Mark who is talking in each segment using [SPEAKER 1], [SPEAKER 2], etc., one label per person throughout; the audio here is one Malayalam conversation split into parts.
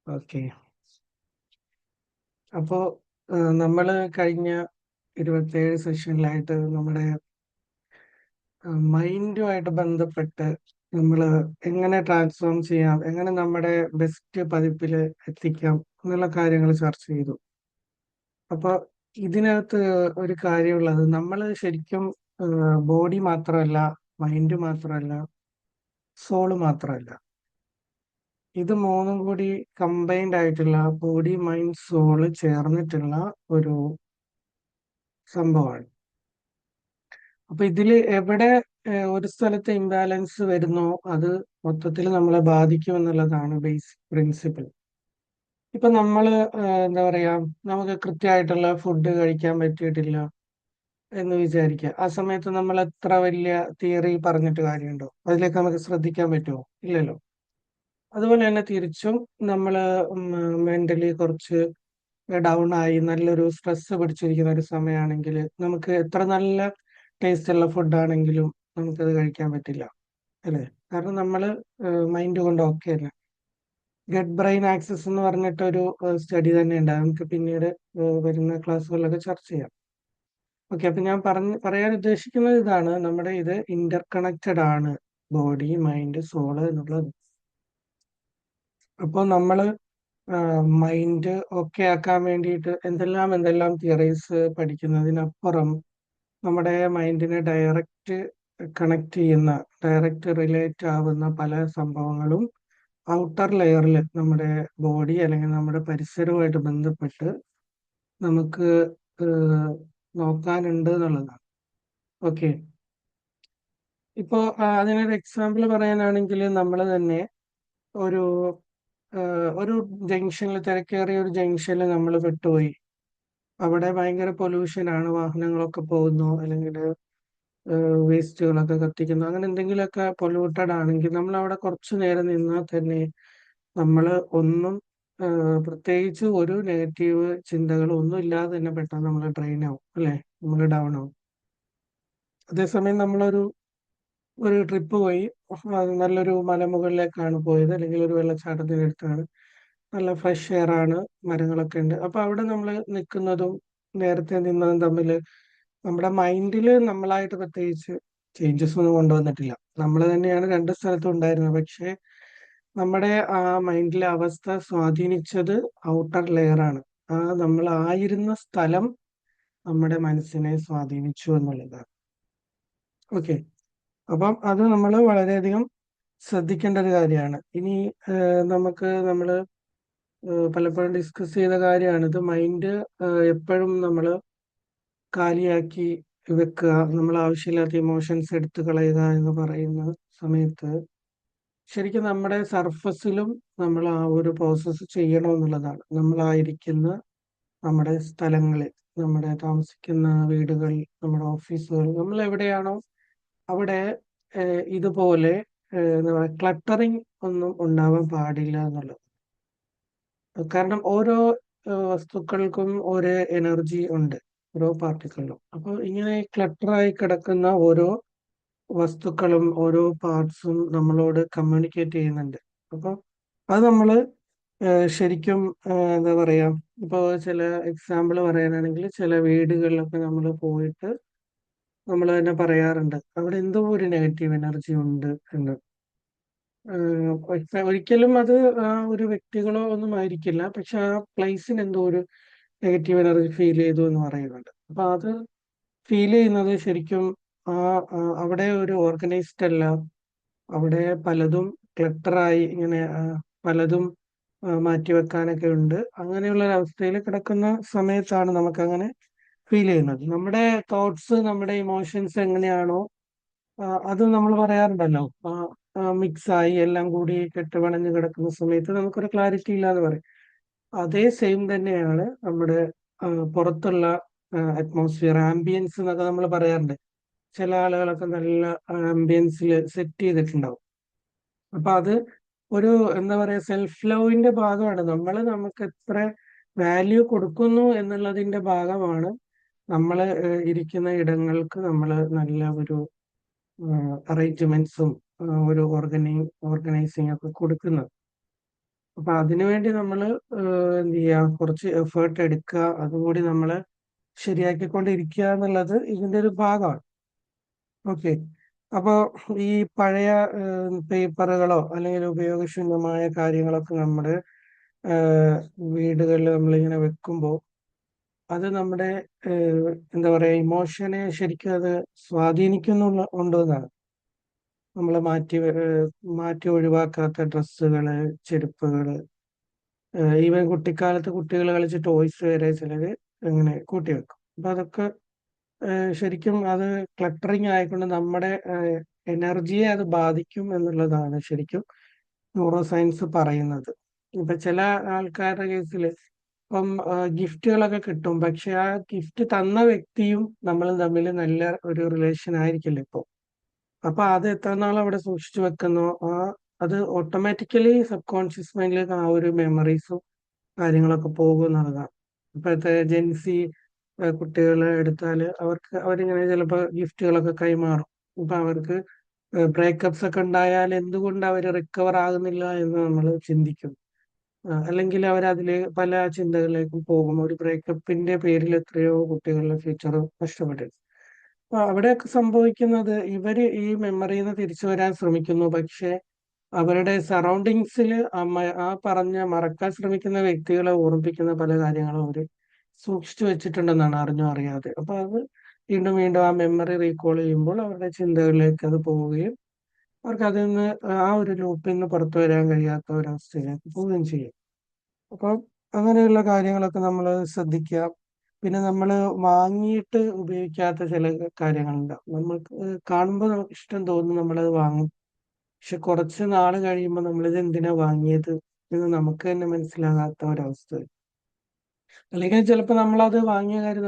[SPEAKER 1] ഓക്കെ. അപ്പോ നമ്മള് കഴിഞ്ഞ 27 സെഷനിലായിട്ട് നമ്മുടെ മൈൻഡുമായിട്ട് ബന്ധപ്പെട്ട് നമ്മള് എങ്ങനെ ട്രാൻസ്ഫോം ചെയ്യാം, എങ്ങനെ നമ്മുടെ ബെസ്റ്റ് പതിപ്പിൽ എത്തിക്കാം എന്നുള്ള കാര്യങ്ങൾ ചർച്ച ചെയ്തു. അപ്പൊ ഇതിനകത്ത് ഒരു കാര്യമുള്ളത്, നമ്മള് ശരിക്കും ബോഡി മാത്രമല്ല, മൈൻഡ് മാത്രമല്ല, സോള് മാത്രമല്ല, ഇത് മൂന്നും കൂടി കമ്പൈൻഡ് ആയിട്ടുള്ള ബോഡി മൈൻഡ് സോള് ചേർന്നിട്ടുള്ള ഒരു സംഭവമാണ്. അപ്പൊ ഇതില് എവിടെ ഒരു സ്ഥലത്ത് ഇംബാലൻസ് വരുന്നോ അത് മൊത്തത്തിൽ നമ്മളെ ബാധിക്കും എന്നുള്ളതാണ് ബേസിക് പ്രിൻസിപ്പിൾ. ഇപ്പൊ നമ്മള് എന്താ പറയാ, നമുക്ക് കൃത്യമായിട്ടുള്ള ഫുഡ് കഴിക്കാൻ പറ്റിയിട്ടില്ല എന്ന് വിചാരിക്കുക. ആ സമയത്ത് നമ്മൾ എത്ര വലിയ തിയറി പറഞ്ഞിട്ട് കാര്യമുണ്ടോ? അതിലേക്ക് നമുക്ക് ശ്രദ്ധിക്കാൻ പറ്റുമോ? ഇല്ലല്ലോ. അതുപോലെ തന്നെ തിരിച്ചും നമ്മള് മെന്റലി കുറച്ച് ഡൗൺ ആയി നല്ലൊരു സ്ട്രെസ് പിടിച്ചിരിക്കുന്ന ഒരു സമയമാണെങ്കിൽ നമുക്ക് എത്ര നല്ല ടേസ്റ്റ് ഉള്ള ഫുഡ് ആണെങ്കിലും നമുക്കത് കഴിക്കാൻ പറ്റില്ല, അല്ലേ? കാരണം നമ്മള് മൈൻഡ് കൊണ്ട് ഓക്കെ അല്ല. ഗട്ട് ബ്രെയിൻ ആക്സസ് എന്ന് പറഞ്ഞിട്ട് ഒരു സ്റ്റഡി തന്നെ ഉണ്ട്. നമുക്ക് പിന്നീട് വരുന്ന ക്ലാസ്സുകളിലൊക്കെ ചർച്ച ചെയ്യാം. ഓക്കെ. അപ്പൊ ഞാൻ പറയാൻ ഉദ്ദേശിക്കുന്നത് ഇതാണ്, നമ്മുടെ ഇത് ഇന്റർ കണക്റ്റഡ് ആണ്, ബോഡി മൈൻഡ് സോള് എന്നുള്ളത്. അപ്പോൾ നമ്മള് മൈൻഡ് ഓക്കെ ആക്കാൻ വേണ്ടിയിട്ട് എന്തെല്ലാം തിയറീസ് പഠിക്കുന്നതിനപ്പുറം നമ്മുടെ മൈൻഡിനെ ഡയറക്റ്റ് കണക്ട് ചെയ്യുന്ന, ഡയറക്റ്റ് റിലേറ്റ് ആവുന്ന പല സംഭവങ്ങളും ഔട്ടർ ലെയറിൽ നമ്മുടെ ബോഡി അല്ലെങ്കിൽ നമ്മുടെ പരിസരവുമായിട്ട് ബന്ധപ്പെട്ട് നമുക്ക് ഏഹ്, നോക്കാനുണ്ട് എന്നുള്ളതാണ്. ഓക്കെ. ഇപ്പോ അതിനൊരു എക്സാമ്പിൾ പറയാനാണെങ്കിൽ നമ്മൾ തന്നെ ഒരു ഒരു ജംഗ്ഷനിൽ, തിരക്കേറിയ ഒരു ജംഗ്ഷനിൽ നമ്മൾ പെട്ടുപോയി. അവിടെ ഭയങ്കര പൊല്യൂഷൻ ആണ്, വാഹനങ്ങളൊക്കെ പോകുന്നു, അല്ലെങ്കിൽ വേസ്റ്റുകളൊക്കെ കത്തിക്കുന്നു, അങ്ങനെ എന്തെങ്കിലുമൊക്കെ പൊല്യൂട്ടഡ് ആണെങ്കിൽ നമ്മൾ അവിടെ കുറച്ചു നേരം നിന്നാൽ തന്നെ നമ്മൾ ഒന്നും പ്രത്യേകിച്ച് ഒരു നെഗറ്റീവ് ചിന്തകളും ഒന്നും ഇല്ലാതെ തന്നെ പെട്ടെന്ന് നമ്മൾ ഡ്രെയിൻ ആവും, അല്ലെ? നമ്മൾ ഡൗൺ ആവും. അതേസമയം ഒരു ട്രിപ്പ് പോയി, അത് നല്ലൊരു മലമുകളിലേക്കാണ് പോയത്, അല്ലെങ്കിൽ ഒരു വെള്ളച്ചാട്ടത്തിനടുത്താണ്, നല്ല ഫ്രഷ് എയർ ആണ്, മരങ്ങളൊക്കെ ഉണ്ട്. അപ്പൊ അവിടെ നമ്മൾ നിൽക്കുന്നതും നേരത്തെ നിന്നതും തമ്മിൽ നമ്മുടെ മൈൻഡിൽ നമ്മളായിട്ട് പ്രത്യേകിച്ച് ചേഞ്ചസ് ഒന്നും കൊണ്ടുവന്നിട്ടില്ല. നമ്മൾ തന്നെയാണ് രണ്ട് സ്ഥലത്തും ഉണ്ടായിരുന്നത്. പക്ഷെ നമ്മുടെ ആ മൈൻഡിലെ അവസ്ഥ സ്വാധീനിച്ചത് ഔട്ടർ ലെയർ ആണ്. നമ്മൾ ആയിരുന്ന സ്ഥലം നമ്മുടെ മനസ്സിനെ സ്വാധീനിച്ചു എന്നുള്ളതാണ്. ഓക്കെ. അപ്പം അത് നമ്മൾ വളരെയധികം ശ്രദ്ധിക്കേണ്ട ഒരു കാര്യമാണ്. ഇനി നമ്മൾ പലപ്പോഴും ഡിസ്കസ് ചെയ്ത കാര്യമാണ് ഇത്. മൈൻഡ് എപ്പോഴും നമ്മൾ കാലിയാക്കി വെക്കുക, നമ്മൾ ആവശ്യമില്ലാത്ത ഇമോഷൻസ് എടുത്തു കളയുക എന്ന് പറയുന്ന സമയത്ത് ശരിക്കും നമ്മുടെ സർഫസിലും നമ്മൾ ആ ഒരു പ്രോസസ്സ് ചെയ്യണമെന്നുള്ളതാണ്. നമ്മളായിരിക്കുന്ന നമ്മുടെ സ്ഥലങ്ങളിൽ, നമ്മുടെ താമസിക്കുന്ന വീടുകൾ, നമ്മുടെ ഓഫീസുകൾ, നമ്മൾ എവിടെയാണോ അവിടെ ഇതുപോലെ ക്ലട്ടറിങ് ഒന്നും ഉണ്ടാവാൻ പാടില്ല എന്നുള്ളത്. കാരണം ഓരോ വസ്തുക്കൾക്കും ഓരോ എനർജി ഉണ്ട്, ഓരോ പാർട്ടിക്കിളിനും. അപ്പോൾ ഇങ്ങനെ ക്ലട്ടറായി കിടക്കുന്ന ഓരോ വസ്തുക്കളും ഓരോ പാർട്സും നമ്മളോട് കമ്മ്യൂണിക്കേറ്റ് ചെയ്യുന്നുണ്ട്. അപ്പോൾ അത് നമ്മൾ ശരിക്കും എന്താ പറയാ, ഇപ്പോൾ ചില എക്സാമ്പിൾ പറയാനാണെങ്കിൽ ചില വീടുകളിലൊക്കെ നമ്മൾ പോയിട്ട് നമ്മൾ തന്നെ പറയാറുണ്ട് അവിടെ എന്തോ ഒരു നെഗറ്റീവ് എനർജി ഉണ്ട് എന്ന്. ഒരിക്കലും അത് ആ ഒരു വ്യക്തികളോ ഒന്നും ആയിരിക്കില്ല, പക്ഷെ ആ പ്ലേസിന് എന്തോ ഒരു നെഗറ്റീവ് എനർജി ഫീൽ ചെയ്തു എന്ന് പറയുന്നുണ്ട്. അപ്പൊ അത് ഫീൽ ചെയ്യുന്നത് ശരിക്കും ആ അവിടെ ഒരു ഓർഗനൈസ്ഡ് അല്ല, അവിടെ പലതും ക്ലട്ടറായി ഇങ്ങനെ പലതും മാറ്റിവെക്കാനൊക്കെ ഉണ്ട്. അങ്ങനെയുള്ള ഒരു അവസ്ഥയിൽ കിടക്കുന്ന സമയത്താണ് നമുക്ക് അങ്ങനെ ഫീൽ ചെയ്യുന്നത്. നമ്മുടെ തോട്ട്സ്, നമ്മുടെ ഇമോഷൻസ് എങ്ങനെയാണോ അത് നമ്മൾ പറയാറുണ്ടല്ലോ, മിക്സ് ആയി എല്ലാം കൂടി കെട്ടുപിണഞ്ഞ് കിടക്കുന്ന സമയത്ത് നമുക്കൊരു ക്ലാരിറ്റി ഇല്ല എന്ന് പറയും. അതേ സെയിം തന്നെയാണ് നമ്മുടെ പുറത്തുള്ള അറ്റ്മോസ്ഫിയർ, ആംബിയൻസ് എന്നൊക്കെ നമ്മൾ പറയാറുണ്ട്. ചില ആളുകളൊക്കെ നല്ല ആംബിയൻസിൽ സെറ്റ് ചെയ്തിട്ടുണ്ടാവും. അപ്പൊ അത് ഒരു എന്താ പറയാ, സെൽഫ് ലവിന്റെ ഭാഗമാണ്. നമ്മൾ നമുക്ക് എത്ര വാല്യൂ കൊടുക്കുന്നു എന്നുള്ളതിന്റെ ഭാഗമാണ് നമ്മൾ ഇരിക്കുന്ന ഇടങ്ങൾക്ക് നമ്മൾ നല്ല ഒരു അറേഞ്ച്മെന്റ്സും ഒരു ഓർഗനൈസിങ് ഒക്കെ കൊടുക്കുന്നത്. അപ്പൊ അതിനുവേണ്ടി നമ്മൾ എന്ത് ചെയ്യുക, കുറച്ച് എഫേർട്ട് എടുക്കുക, അതുകൂടി നമ്മൾ ശരിയാക്കിക്കൊണ്ടിരിക്കുക എന്നുള്ളത് ഇതിന്റെ ഒരു ഭാഗമാണ്. ഓക്കെ. അപ്പോൾ ഈ പഴയ പേപ്പറുകളോ അല്ലെങ്കിൽ ഉപയോഗശൂന്യമായ കാര്യങ്ങളൊക്കെ നമ്മുടെ വീടുകളിൽ നമ്മളിങ്ങനെ വെക്കുമ്പോൾ അത് നമ്മുടെ എന്താ പറയാ, ഇമോഷനെ ശരിക്കും അത് സ്വാധീനിക്കുന്നുള്ള ഉണ്ടെന്നാണ്. നമ്മൾ മാറ്റി ഒഴിവാക്കാത്ത ഡ്രസ്സുകള്, ചെരുപ്പുകള്, ഈവൻ കുട്ടിക്കാലത്ത് കുട്ടികൾ കളിച്ച ടോയ്സ് വരെ ചിലര് ഇങ്ങനെ കൂട്ടിവെക്കും. അപ്പൊ അതൊക്കെ ശരിക്കും അത് ക്ലട്ടറിങ് ആയിക്കൊണ്ട് നമ്മുടെ എനർജിയെ അത് ബാധിക്കും എന്നുള്ളതാണ് ശരിക്കും ന്യൂറോ സയൻസ് പറയുന്നത്. ഇപ്പൊ ചില ആൾക്കാരുടെ കേസിൽ ഇപ്പം ഗിഫ്റ്റുകളൊക്കെ കിട്ടും, പക്ഷെ ആ ഗിഫ്റ്റ് തന്ന വ്യക്തിയും നമ്മളും തമ്മിൽ നല്ല ഒരു റിലേഷൻ ആയിരിക്കില്ല ഇപ്പൊ. അപ്പൊ അത് എത്ര നാൾ അവിടെ സൂക്ഷിച്ചു വെക്കുന്നോ അത് ഓട്ടോമാറ്റിക്കലി സബ് കോൺഷ്യസ് മൈൻഡിലേക്ക് ആ ഒരു മെമ്മറീസും കാര്യങ്ങളൊക്കെ പോകും എന്നുള്ളതാണ്. ഇപ്പോഴത്തെ ജെൻസി കുട്ടികളെ എടുത്താല് അവരിങ്ങനെ ചിലപ്പോൾ ഗിഫ്റ്റുകളൊക്കെ കൈമാറും. അപ്പൊ അവർക്ക് ബ്രേക്കപ്സ് ഒക്കെ ഉണ്ടായാൽ എന്തുകൊണ്ട് അവർ റിക്കവർ ആകുന്നില്ല എന്ന് നമ്മൾ ചിന്തിക്കും. അല്ലെങ്കിൽ അവരതില് പല ചിന്തകളിലേക്കും പോകും. ഒരു ബ്രേക്കപ്പിന്റെ പേരിൽ എത്രയോ കുട്ടികളുടെ ഫ്യൂച്ചർ നഷ്ടപ്പെട്ടിട്ടുണ്ട്. അപ്പൊ അവിടെയൊക്കെ സംഭവിക്കുന്നത് ഇവര് ഈ മെമ്മറിയിൽ നിന്ന് തിരിച്ചു വരാൻ ശ്രമിക്കുന്നു, പക്ഷെ അവരുടെ സറൗണ്ടിങ്സിൽ ആ പറഞ്ഞ മറക്കാൻ ശ്രമിക്കുന്ന വ്യക്തികളെ ഓർമ്മിപ്പിക്കുന്ന പല കാര്യങ്ങളും അവര് സൂക്ഷിച്ചു വെച്ചിട്ടുണ്ടെന്നാണ്, അറിഞ്ഞോ അറിയാതെ. അപ്പൊ അത് വീണ്ടും വീണ്ടും ആ മെമ്മറി റീകോൾ ചെയ്യുമ്പോൾ അവരുടെ ചിന്തകളിലേക്ക് അത് പോവുകയും അവർക്ക് അതിൽ നിന്ന് ആ ഒരു ലൂപ്പിൽ നിന്ന് പുറത്തു വരാൻ കഴിയാത്ത ഒരവസ്ഥയിലേക്ക് പോവുകയും ചെയ്യും. അപ്പം അങ്ങനെയുള്ള കാര്യങ്ങളൊക്കെ നമ്മൾ ശ്രദ്ധിക്കുക. പിന്നെ നമ്മൾ വാങ്ങിയിട്ട് ഉപയോഗിക്കാത്ത ചില കാര്യങ്ങളുണ്ട്. നമ്മൾക്ക് കാണുമ്പോൾ നമുക്ക് ഇഷ്ടം തോന്നും, നമ്മളത് വാങ്ങും. പക്ഷെ കുറച്ച് നാൾ കഴിയുമ്പോൾ നമ്മളിത് എന്തിനാ വാങ്ങിയത് എന്ന് നമുക്ക് തന്നെ മനസ്സിലാകാത്ത ഒരവസ്ഥ വരും. അല്ലെങ്കിൽ ചിലപ്പോൾ നമ്മളത് വാങ്ങിയ കാര്യം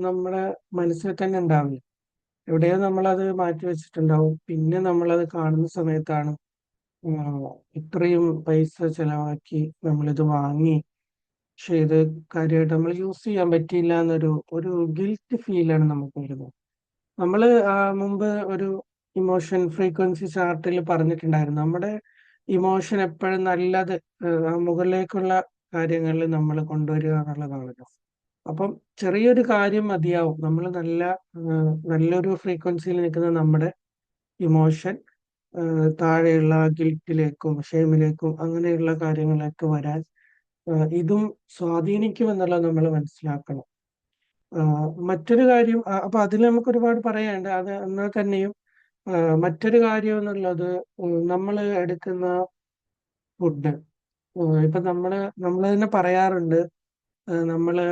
[SPEAKER 1] നമ്മുടെ മനസ്സിൽ തന്നെ ഉണ്ടാവില്ല, എവിടെയോ നമ്മളത് മാറ്റി വെച്ചിട്ടുണ്ടാവും. പിന്നെ നമ്മളത് കാണുന്ന സമയത്താണ് ആ, ഇത്രയും പൈസ ചെലവാക്കി നമ്മളിത് വാങ്ങി, പക്ഷെ ഇത് കാര്യമായിട്ട് നമ്മൾ യൂസ് ചെയ്യാൻ പറ്റിയില്ല എന്നൊരു ഒരു ഗിൽറ്റ് ഫീലാണ് നമുക്ക് വരുന്നത്. നമ്മള് മുമ്പ് ഒരു ഇമോഷൻ ഫ്രീക്വൻസി ചാർട്ടിൽ പറഞ്ഞിട്ടുണ്ടായിരുന്നു, നമ്മുടെ ഇമോഷൻ എപ്പോഴും നല്ലത് മുകളിലേക്കുള്ള കാര്യങ്ങളിൽ നമ്മൾ കൊണ്ടുവരിക എന്നുള്ളതാണല്ലോ. അപ്പം ചെറിയൊരു കാര്യം മതിയാവും, നമ്മൾ നല്ലൊരു ഫ്രീക്വൻസിയിൽ നിൽക്കുന്ന നമ്മുടെ ഇമോഷൻ താഴെയുള്ള ഗിൽറ്റിലേക്കും ഷെയിമിലേക്കും അങ്ങനെയുള്ള കാര്യങ്ങളിലേക്ക് വരാൻ ഇതും സ്വാധീനിക്കും എന്നുള്ളത് നമ്മൾ മനസ്സിലാക്കണം. മറ്റൊരു കാര്യം, അപ്പൊ അതിൽ നമുക്ക് ഒരുപാട് പറയാനുണ്ട്. അത് എന്നാൽ തന്നെയും മറ്റൊരു കാര്യം എന്നുള്ളത് നമ്മൾ എടുക്കുന്ന ഫുഡ്. ഇപ്പൊ നമ്മൾ തന്നെ പറയാറുണ്ട്, നമ്മള്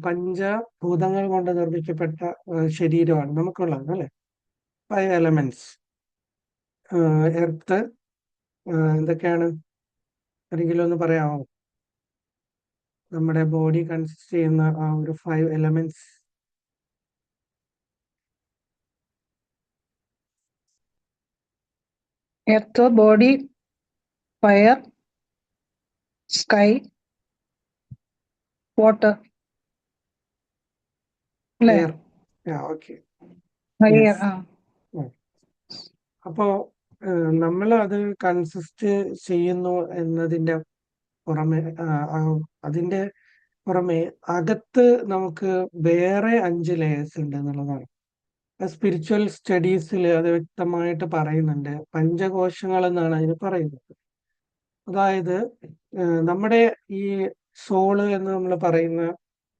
[SPEAKER 1] പഞ്ചഭൂതങ്ങൾ കൊണ്ട് നിർമ്മിക്കപ്പെട്ട ശരീരമാണ് നമുക്കുള്ളത്, അല്ലെ? 5 എലമെന്റ്സ്, എർത്ത്, എന്തൊക്കെയാണ് ആരെങ്കിലും ഒന്ന് പറയാമോ? നമ്മുടെ ബോഡി കൺസിസ്റ്റ് ചെയ്യുന്ന ആ ഒരു 5 elements.
[SPEAKER 2] Earth, body, fire, sky, water, അല്ലേ?
[SPEAKER 1] എയർ. ഓക്കെ.
[SPEAKER 2] ഫയർ.
[SPEAKER 1] അപ്പോ നമ്മൾ അത് കൺസിസ്റ്റ് ചെയ്യുന്നു എന്നതിന്റെ പുറമെ അതിന്റെ പുറമെ അകത്ത് നമുക്ക് വേറെ 5 ലെയേഴ്സ് ഉണ്ട് എന്നുള്ളതാണ്. സ്പിരിച്വൽ സ്റ്റഡീസിൽ അത് വ്യക്തമായിട്ട് പറയുന്നുണ്ട്. പഞ്ചകോശങ്ങൾ എന്നാണ് അതിന് പറയുന്നത്. അതായത് നമ്മുടെ ഈ സോള് എന്ന് നമ്മൾ പറയുന്ന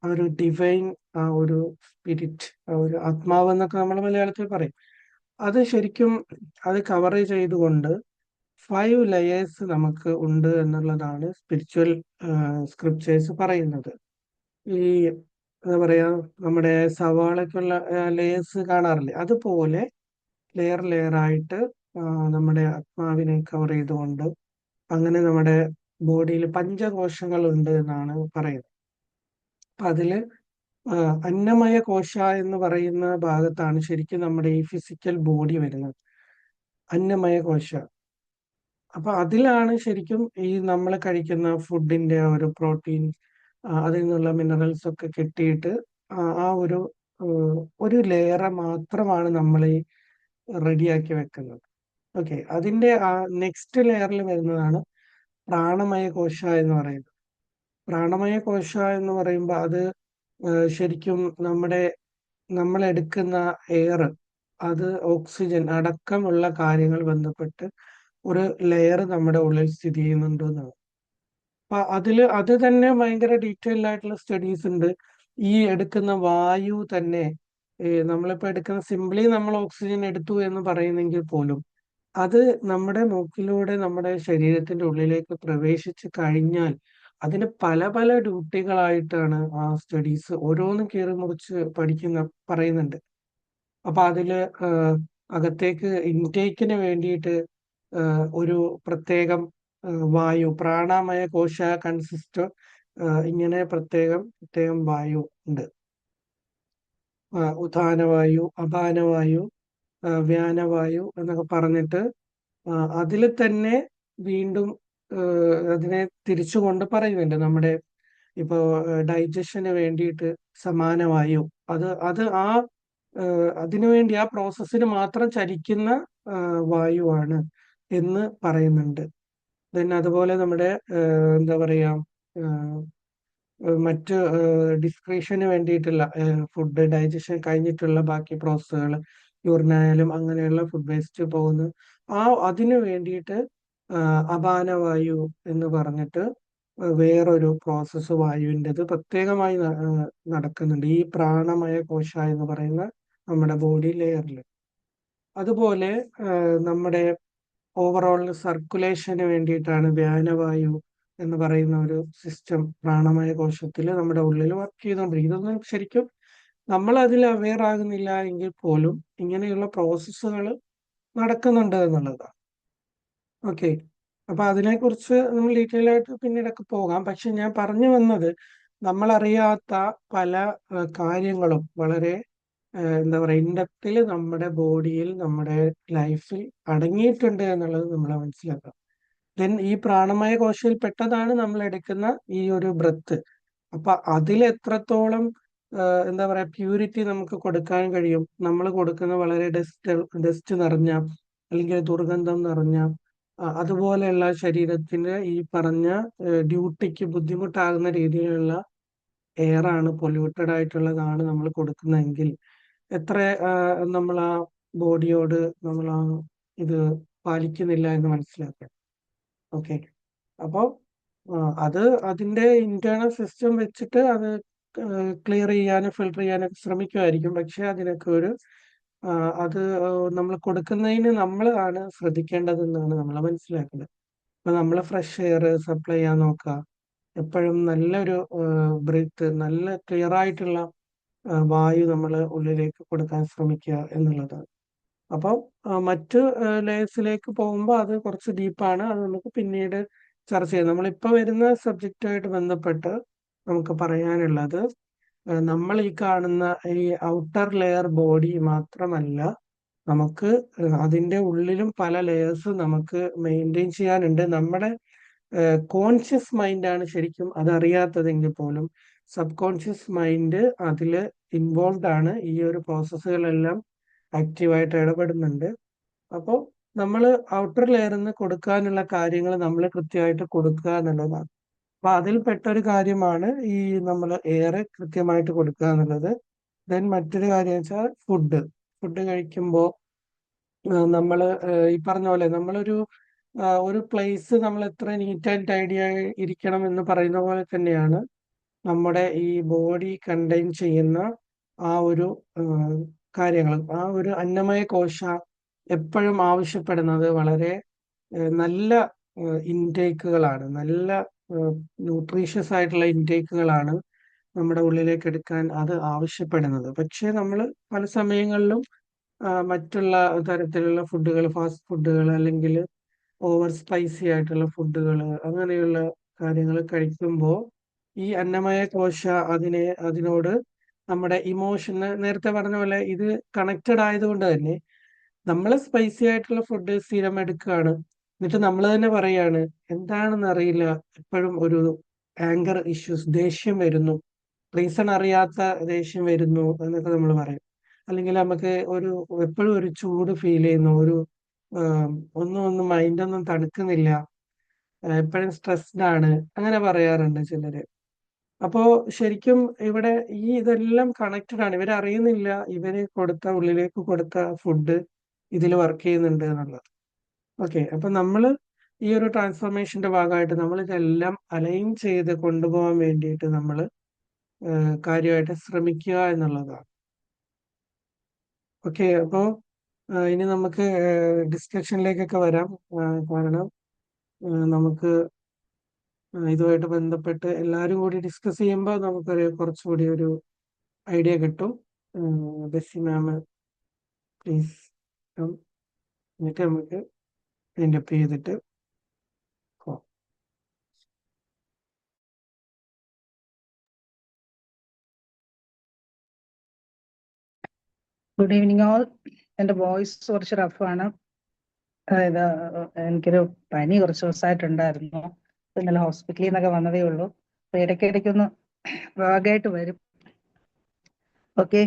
[SPEAKER 1] ആ ഒരു ഡിവൈൻ, ആ ഒരു സ്പിരിറ്റ്, ആ ഒരു ആത്മാവ് എന്നൊക്കെ നമ്മൾ മലയാളത്തിൽ പറയും. അത് ശരിക്കും അത് കവർ ചെയ്തുകൊണ്ട് 5 ലെയേഴ്സ് നമുക്ക് ഉണ്ട് എന്നുള്ളതാണ് സ്പിരിച്വൽ സ്ക്രിപ്റ്റേഴ്സ് പറയുന്നത്. ഈ എന്താ പറയാ, നമ്മുടെ സവാളയ്ക്കുള്ള ലേയേഴ്സ് കാണാറില്ലേ, അതുപോലെ ലെയർ ലെയർ ആയിട്ട് നമ്മുടെ ആത്മാവിനെ കവർ ചെയ്തുകൊണ്ട് അങ്ങനെ നമ്മുടെ ബോഡിയിൽ പഞ്ചകോശങ്ങൾ ഉണ്ട് എന്നാണ് പറയുന്നത്. അപ്പൊ അതില് അന്നമയ കോശ എന്ന് പറയുന്ന ഭാഗത്താണ് ശരിക്കും നമ്മുടെ ഈ ഫിസിക്കൽ ബോഡി വരുന്നത്, അന്നമയ കോശ. അപ്പൊ അതിലാണ് ശരിക്കും ഈ നമ്മൾ കഴിക്കുന്ന ഫുഡിന്റെ ഒരു പ്രോട്ടീൻ, അതിൽ നിന്നുള്ള മിനറൽസ് ഒക്കെ കിട്ടിയിട്ട് ആ ഒരു ഒരു ലെയർ മാത്രമാണ് നമ്മൾ ഈ റെഡിയാക്കി വെക്കുന്നത്. ഓക്കെ, അതിന്റെ നെക്സ്റ്റ് ലെയറിൽ വരുന്നതാണ് പ്രാണമയ കോശ എന്ന് പറയുന്നത്. പ്രാണമയ കോശ എന്ന് പറയുമ്പോൾ അത് ശരിക്കും നമ്മൾ എടുക്കുന്ന എയർ, അത് ഓക്സിജൻ അടക്കമുള്ള കാര്യങ്ങൾ ബന്ധപ്പെട്ട് ഒരു ലെയർ നമ്മുടെ ഉള്ളിൽ സ്ഥിതി ചെയ്യുന്നുണ്ട് എന്നാണ്. അപ്പൊ അത് തന്നെ ഭയങ്കര ഡീറ്റെയിൽഡ് ആയിട്ടുള്ള സ്റ്റഡീസ് ഉണ്ട്. ഈ എടുക്കുന്ന വായു തന്നെ നമ്മളിപ്പോ എടുക്കുന്ന സിംപ്ലി നമ്മൾ ഓക്സിജൻ എടുത്തു എന്ന് പറയുന്നെങ്കിൽ പോലും അത് നമ്മുടെ മൂക്കിലൂടെ നമ്മുടെ ശരീരത്തിന്റെ ഉള്ളിലേക്ക് പ്രവേശിച്ച് കഴിഞ്ഞാൽ അതിന് പല പല ഡ്യൂട്ടികളായിട്ടാണ് ആ സ്റ്റഡീസ് ഓരോന്നും കീറി മുറിച്ച് പറയുന്നുണ്ട്. അപ്പൊ അതില് അകത്തേക്ക് ഇൻടേക്കിന് വേണ്ടിയിട്ട് ഒരു പ്രത്യേകം വായു, പ്രാണമയ കോശ കൺസിസ്റ്റ് ഇങ്ങനെ പ്രത്യേകം പ്രത്യേകം വായു ഉണ്ട്. ഉദാനവായു, അപാനവായു, വ്യാനവായു എന്നൊക്കെ പറഞ്ഞിട്ട് അതിൽ തന്നെ വീണ്ടും അതിനെ തിരിച്ചുകൊണ്ട് പറയുന്നുണ്ട്. നമ്മുടെ ഇപ്പോ ഡൈജഷന് വേണ്ടിയിട്ട് സമാനവായു, അത് അതിനുവേണ്ടി ആ പ്രോസസ്സിന് മാത്രം ചലിക്കുന്ന വായുവാണ് എന്ന് പറയുന്നുണ്ട്. ദെൻ അതുപോലെ നമ്മുടെ എന്താ പറയാ മറ്റ് ഡിസ്ക്രീഷന് വേണ്ടിയിട്ടുള്ള ഫുഡ് ഡൈജഷൻ കഴിഞ്ഞിട്ടുള്ള ബാക്കി പ്രോസസ്സുകൾ, യൂറിനായാലും അങ്ങനെയുള്ള ഫുഡ് വേസ്റ്റ് പോകുന്നു, അതിനു വേണ്ടിയിട്ട് അപാനവായു എന്ന് പറഞ്ഞിട്ട് വേറൊരു പ്രോസസ്സ് വായുവിൻ്റെത് പ്രത്യേകമായി നടക്കുന്നുണ്ട് ഈ പ്രാണമയ കോശ എന്ന് പറയുന്ന നമ്മുടെ ബോഡി ലെയറിൽ. അതുപോലെ നമ്മുടെ ഓവറോൾ സർക്കുലേഷന് വേണ്ടിയിട്ടാണ് വ്യാനവായു എന്ന് പറയുന്ന ഒരു സിസ്റ്റം പ്രാണമയ കോശത്തിൽ നമ്മുടെ ഉള്ളിൽ വർക്ക് ചെയ്തുകൊണ്ടിരിക്കും. ഇതൊന്നും ശരിക്കും നമ്മൾ അതിൽ അവെയർ ആകുന്നില്ല എങ്കിൽ പോലും ഇങ്ങനെയുള്ള പ്രോസസ്സുകൾ നടക്കുന്നുണ്ട് എന്നുള്ളതാണ്. ഓക്കെ, അപ്പൊ അതിനെക്കുറിച്ച് നമ്മൾ ഡീറ്റെയിൽ ആയിട്ട് പിന്നീടൊക്കെ പോകാം. പക്ഷെ ഞാൻ പറഞ്ഞു വന്നത് നമ്മൾ അറിയാത്ത പല കാര്യങ്ങളും വളരെ എന്താ പറയുക ഇൻഡെപ്തിൽ നമ്മുടെ ബോഡിയിൽ നമ്മുടെ ലൈഫിൽ അടങ്ങിയിട്ടുണ്ട് എന്നുള്ളത് നമ്മൾ മനസ്സിലാക്കാം. ദെൻ ഈ പ്രാണമയ കോശയിൽ പെട്ടതാണ് നമ്മൾ എടുക്കുന്ന ഈ ഒരു ബ്രത്ത്. അപ്പൊ അതിൽ എത്രത്തോളം എന്താ പറയാ പ്യൂരിറ്റി നമുക്ക് കൊടുക്കാൻ കഴിയും. നമ്മൾ കൊടുക്കുന്ന വളരെ ഡസ്റ്റ് നിറഞ്ഞ അല്ലെങ്കിൽ ദുർഗന്ധം നിറഞ്ഞ അതുപോലെയുള്ള ശരീരത്തിന് ഈ പറഞ്ഞ ഡ്യൂട്ടിക്ക് ബുദ്ധിമുട്ടാകുന്ന രീതിയിലുള്ള എയർ ആണ്, പൊല്യൂട്ടഡ് ആയിട്ടുള്ളതാണ് നമ്മൾ കൊടുക്കുന്നതെങ്കിൽ എത്ര നമ്മൾ ആ ബോഡിയോട് നമ്മൾ ഇത് പാലിക്കുന്നില്ല എന്ന് മനസ്സിലാക്കാം. ഓക്കെ, അപ്പോൾ അത് അതിന്റെ ഇന്റേണൽ സിസ്റ്റം വെച്ചിട്ട് അത് ക്ലിയർ ചെയ്യാനും ഫിൽട്ടർ ചെയ്യാനൊക്കെ ശ്രമിക്കുമായിരിക്കും. പക്ഷെ അതിനൊക്കെ അത് നമ്മൾ കൊടുക്കുന്നതിന് നമ്മൾ ആണ് ശ്രദ്ധിക്കേണ്ടതെന്നാണ് നമ്മൾ മനസ്സിലാക്കുന്നത്. ഇപ്പൊ നമ്മൾ ഫ്രഷ് എയർ സപ്ലൈ ചെയ്യാൻ നോക്കുക, എപ്പോഴും നല്ലൊരു ബ്രീത്ത്, നല്ല ക്ലിയർ ആയിട്ടുള്ള വായു നമ്മൾ ഉള്ളിലേക്ക് കൊടുക്കാൻ ശ്രമിക്കുക എന്നുള്ളതാണ്. അപ്പം മറ്റ് ലേയേഴ്സിലേക്ക് പോകുമ്പോൾ അത് കുറച്ച് ഡീപ്പാണ്. അത് നമുക്ക് പിന്നീട് ചർച്ച ചെയ്യാം. നമ്മളിപ്പോൾ വരുന്ന സബ്ജക്റ്റുമായിട്ട് ബന്ധപ്പെട്ട് നമുക്ക് പറയാനുള്ളത് നമ്മൾ ഈ കാണുന്ന ഈ ഔട്ടർ ലെയർ ബോഡി മാത്രമല്ല, നമുക്ക് അതിൻ്റെ ഉള്ളിലും പല ലെയേഴ്സ് നമുക്ക് മെയിൻറ്റെയിൻ ചെയ്യാനുണ്ട്. നമ്മുടെ കോൺഷ്യസ് മൈൻഡാണ് ശരിക്കും അതറിയാത്തതെങ്കിൽ പോലും സബ് കോൺഷ്യസ് മൈൻഡ് അതിൽ ഇൻവോൾവ് ആണ്. ഈ ഒരു പ്രോസസ്സുകളെല്ലാം ആക്റ്റീവായിട്ട് ഇടപെടുന്നുണ്ട്. അപ്പോൾ നമ്മൾ ഔട്ടർ ലെയറിൽ നിന്ന് കൊടുക്കാനുള്ള കാര്യങ്ങൾ നമ്മൾ കൃത്യമായിട്ട് കൊടുക്കുക എന്നുള്ളതാണ്. അപ്പൊ അതിൽ പെട്ടൊരു കാര്യമാണ് ഈ നമ്മൾ എയർ കൃത്യമായിട്ട് കൊടുക്കുക എന്നുള്ളത്. ദെൻ മറ്റൊരു കാര്യം വെച്ചാൽ ഫുഡ് കഴിക്കുമ്പോൾ നമ്മൾ ഈ പറഞ്ഞ പോലെ ഒരു പ്ലേസ് നമ്മൾ എത്ര നീറ്റ് ആൻഡ് ടൈഡി ആയി ഇരിക്കണം എന്ന് പറയുന്ന പോലെ തന്നെയാണ് നമ്മുടെ ഈ ബോഡി കണ്ടെയ്ൻ ചെയ്യുന്ന ആ ഒരു കാര്യങ്ങൾ. ആ ഒരു അന്നമയ കോശ എപ്പോഴും ആവശ്യപ്പെടുന്നത് വളരെ നല്ല ഇൻടേക്കുകളാണ്, നല്ല ന്യൂട്രീഷ്യസ് ആയിട്ടുള്ള ഇൻടേക്കുകളാണ് നമ്മുടെ ഉള്ളിലേക്ക് എടുക്കാൻ അത് ആവശ്യപ്പെടുന്നത്. പക്ഷെ നമ്മൾ പല സമയങ്ങളിലും മറ്റുള്ള തരത്തിലുള്ള ഫുഡുകൾ, ഫാസ്റ്റ് ഫുഡുകൾ അല്ലെങ്കിൽ ഓവർ സ്പൈസി ആയിട്ടുള്ള ഫുഡുകൾ, അങ്ങനെയുള്ള കാര്യങ്ങൾ കഴിക്കുമ്പോൾ ഈ അന്നമയ കോശ അതിനോട് നമ്മുടെ ഇമോഷൻ, നേരത്തെ പറഞ്ഞ പോലെ ഇത് കണക്റ്റഡ് ആയതുകൊണ്ട് തന്നെ നമ്മൾ സ്പൈസി ആയിട്ടുള്ള ഫുഡ് സ്ഥിരം എടുക്കുകയാണ്. എന്നിട്ട് നമ്മൾ തന്നെ പറയാണ് എന്താണെന്ന് അറിയില്ല, എപ്പോഴും ഒരു ആങ്കർ ഇഷ്യൂസ്, ദേഷ്യം വരുന്നു, റീസൺ അറിയാത്ത ദേഷ്യം വരുന്നു എന്നൊക്കെ നമ്മൾ പറയും. അല്ലെങ്കിൽ നമുക്ക് എപ്പോഴും ഒരു ചൂട് ഫീൽ ചെയ്യുന്നു, ഒന്നും മൈൻഡൊന്നും തണുക്കുന്നില്ല, എപ്പോഴും സ്ട്രെസ്ഡ് ആണ്, അങ്ങനെ പറയാറുണ്ട് ചിലര്. അപ്പോ ശരിക്കും ഇവിടെ ഇതെല്ലാം കണക്റ്റഡ് ആണ്. ഇവരറിയുന്നില്ല ഇവര് ഉള്ളിലേക്ക് കൊടുത്ത ഫുഡ് ഇതിൽ വർക്ക് ചെയ്യുന്നുണ്ട് എന്നുള്ളത്. ഓക്കെ, അപ്പൊ നമ്മള് ഈ ഒരു ട്രാൻസ്ഫോർമേഷന്റെ ഭാഗമായിട്ട് നമ്മൾ ഇതെല്ലാം അലൈൻ ചെയ്ത് കൊണ്ടുപോകാൻ വേണ്ടിയിട്ട് നമ്മൾ കാര്യമായിട്ട് ശ്രമിക്കുക എന്നുള്ളതാണ്. ഓക്കെ, അപ്പോ ഇനി നമുക്ക് ഡിസ്കഷനിലേക്കൊക്കെ വരാം. കാരണം നമുക്ക് ഇതുമായിട്ട് ബന്ധപ്പെട്ട് എല്ലാവരും കൂടി ഡിസ്കസ് ചെയ്യുമ്പോൾ കുറച്ചുകൂടി ഒരു ഐഡിയ കിട്ടും. ബെസ്സി മാം പ്ലീസ്, എന്നിട്ട് നമുക്ക് വൈൻഡപ്പ് ചെയ്തിട്ട് പോവാം.
[SPEAKER 2] Good evening all. എൻ്റെ വോയിസ് കുറച്ച് റഫാണ്. അതായത് എനിക്കൊരു പനി കുറച്ച് ദിവസമായിട്ടുണ്ടായിരുന്നു. ഇന്നലെ ഹോസ്പിറ്റലിൽ നിന്നൊക്കെ വന്നതേ ഉള്ളൂ. അപ്പൊ ഇടയ്ക്കിടയ്ക്കൊന്ന് വാഗായിട്ട് വരും. ഓക്കെ,